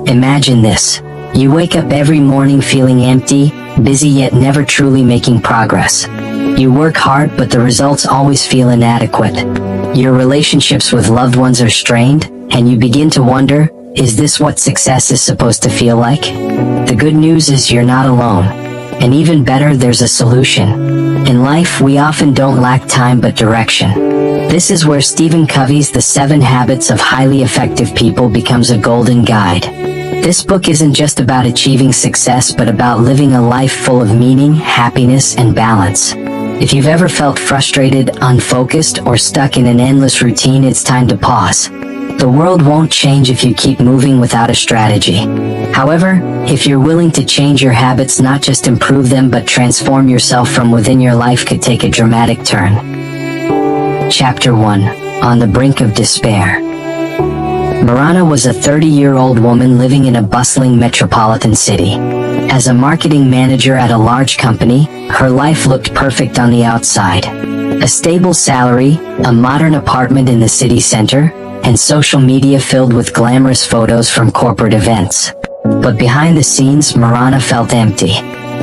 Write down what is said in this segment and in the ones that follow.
Imagine this. You wake up every morning feeling empty, busy yet never truly making progress. You work hard but the results always feel inadequate. Your relationships with loved ones are strained, and you begin to wonder, is this what success is supposed to feel like? The good news is you're not alone. And even better, there's a solution. In life, we often don't lack time but direction. This is where Stephen Covey's The 7 Habits of Highly Effective People becomes a golden guide. This book isn't just about achieving success but about living a life full of meaning, happiness, and balance. If you've ever felt frustrated, unfocused, or stuck in an endless routine, it's time to pause. The world won't change if you keep moving without a strategy. However, if you're willing to change your habits, not just improve them but transform yourself from within, your life could take a dramatic turn. Chapter 1. On the Brink of Despair. Mirana was a 30-year-old woman living in a bustling metropolitan city. As a marketing manager at a large company, her life looked perfect on the outside. A stable salary, a modern apartment in the city center, and social media filled with glamorous photos from corporate events. But behind the scenes, Mirana felt empty.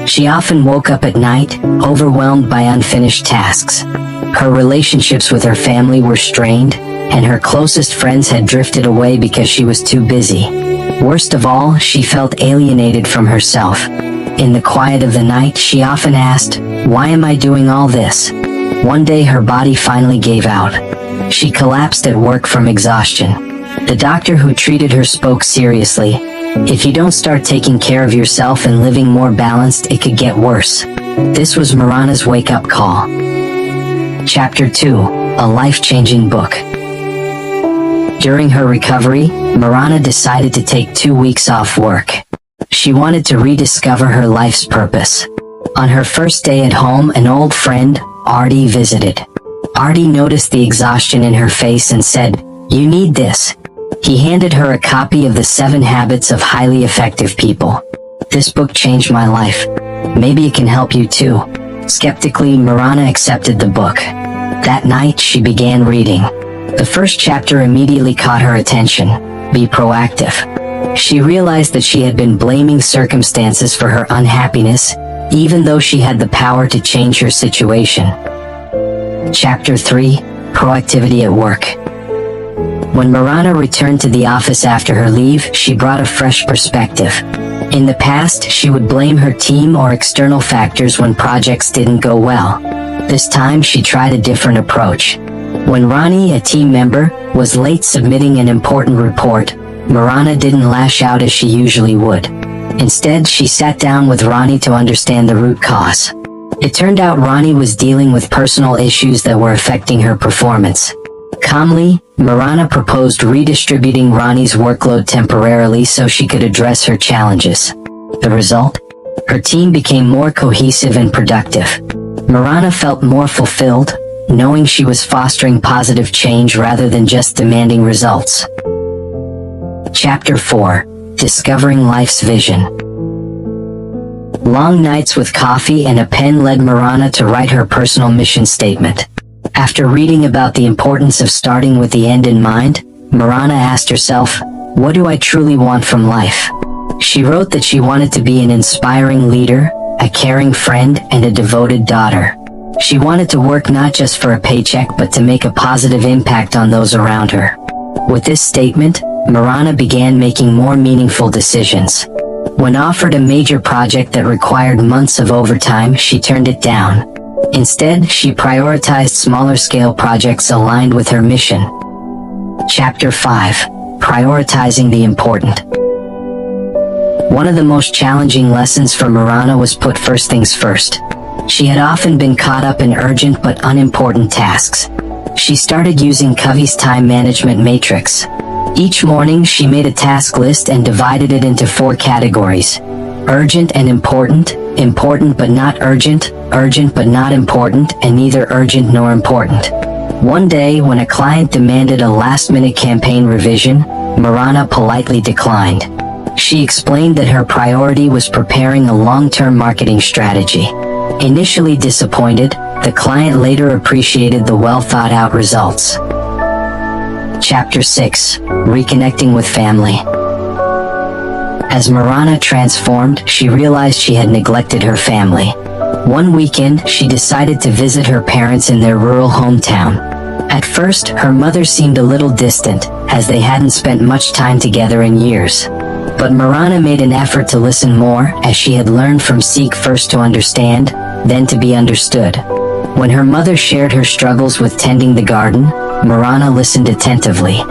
She often woke up at night, overwhelmed by unfinished tasks. Her relationships with her family were strained, and her closest friends had drifted away because she was too busy. Worst of all, she felt alienated from herself. In the quiet of the night, she often asked, "Why am I doing all this?" One day her body finally gave out. She collapsed at work from exhaustion. The doctor who treated her spoke seriously. "If you don't start taking care of yourself and living more balanced, it could get worse." This was Mirana's wake-up call. Chapter 2. A Life-Changing Book. During her recovery, Mirana decided to take 2 weeks off work. She wanted to rediscover her life's purpose. On her first day at home, an old friend, Artie, visited. Artie noticed the exhaustion in her face and said, "You need this." He handed her a copy of The 7 Habits of Highly Effective People. "This book changed my life. Maybe it can help you too." Skeptically, Mirana accepted the book. That night, she began reading. The first chapter immediately caught her attention. Be proactive. She realized that she had been blaming circumstances for her unhappiness, even though she had the power to change her situation. Chapter 3. Proactivity at Work. When Mirana returned to the office after her leave, she brought a fresh perspective. In the past, she would blame her team or external factors when projects didn't go well. This time, she tried a different approach. When Ronnie, a team member, was late submitting an important report, Mirana didn't lash out as she usually would. Instead, she sat down with Ronnie to understand the root cause. It turned out Ronnie was dealing with personal issues that were affecting her performance. Calmly, Mirana proposed redistributing Ronnie's workload temporarily so she could address her challenges. The result? Her team became more cohesive and productive. Mirana felt more fulfilled, knowing she was fostering positive change rather than just demanding results. Chapter 4. Discovering Life's Vision. Long nights with coffee and a pen led Mirana to write her personal mission statement. After reading about the importance of starting with the end in mind, Mirana asked herself, "What do I truly want from life?" She wrote that she wanted to be an inspiring leader, a caring friend, and a devoted daughter. She wanted to work not just for a paycheck but to make a positive impact on those around her. With this statement, Mirana began making more meaningful decisions. When offered a major project that required months of overtime, she turned it down. Instead, she prioritized smaller-scale projects aligned with her mission. Chapter 5. Prioritizing the important. One of the most challenging lessons for Mirana was put first things first. She had often been caught up in urgent but unimportant tasks. She started using Covey's time management matrix. Each morning, she made a task list and divided it into 4 categories: urgent and important, important but not urgent, urgent but not important, and neither urgent nor important. One day, when a client demanded a last-minute campaign revision, Mirana politely declined. She explained that her priority was preparing a long-term marketing strategy. Initially disappointed, the client later appreciated the well-thought-out results. Chapter 6. Reconnecting with Family. As Mirana transformed, she realized she had neglected her family. One weekend, she decided to visit her parents in their rural hometown. At first, her mother seemed a little distant, as they hadn't spent much time together in years. But Mirana made an effort to listen more, as she had learned from seek first to understand, then to be understood. When her mother shared her struggles with tending the garden, Mirana listened attentively.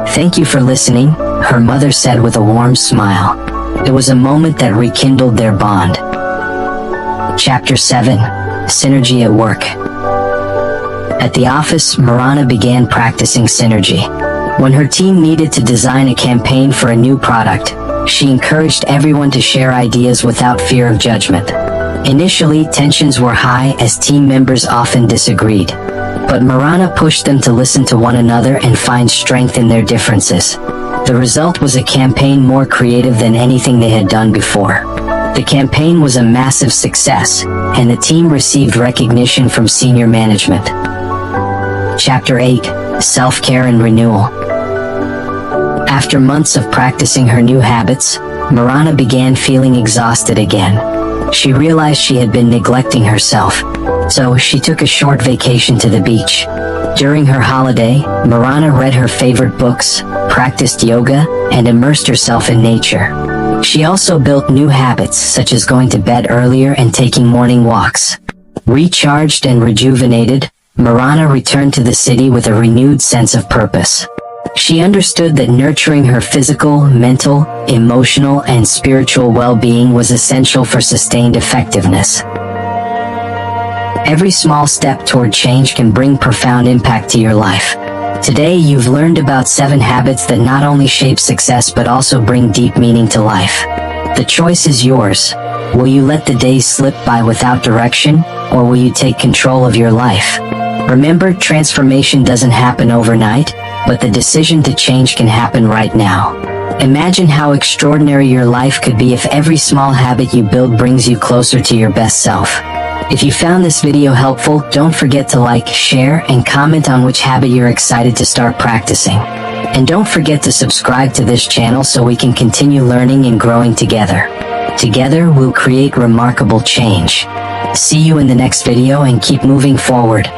"Thank you for listening," her mother said with a warm smile. It was a moment that rekindled their bond. Chapter 7. Synergy at Work. At the office, Mirana began practicing synergy. When her team needed to design a campaign for a new product, she encouraged everyone to share ideas without fear of judgment. Initially, tensions were high as team members often disagreed. But Mirana pushed them to listen to one another and find strength in their differences. The result was a campaign more creative than anything they had done before. The campaign was a massive success, and the team received recognition from senior management. Chapter 8. Self-Care and Renewal. After months of practicing her new habits, Mirana began feeling exhausted again. She realized she had been neglecting herself, so she took a short vacation to the beach. During her holiday, Mirana read her favorite books, practiced yoga, and immersed herself in nature. She also built new habits such as going to bed earlier and taking morning walks. Recharged and rejuvenated, Mirana returned to the city with a renewed sense of purpose. She understood that nurturing her physical, mental, emotional, and spiritual well-being was essential for sustained effectiveness. Every small step toward change can bring profound impact to your life. Today you've learned about 7 habits that not only shape success but also bring deep meaning to life. The choice is yours. Will you let the days slip by without direction, or will you take control of your life? Remember, transformation doesn't happen overnight, but the decision to change can happen right now. Imagine how extraordinary your life could be if every small habit you build brings you closer to your best self. If you found this video helpful, don't forget to like, share, and comment on which habit you're excited to start practicing. And don't forget to subscribe to this channel so we can continue learning and growing together. Together, we'll create remarkable change. See you in the next video and keep moving forward.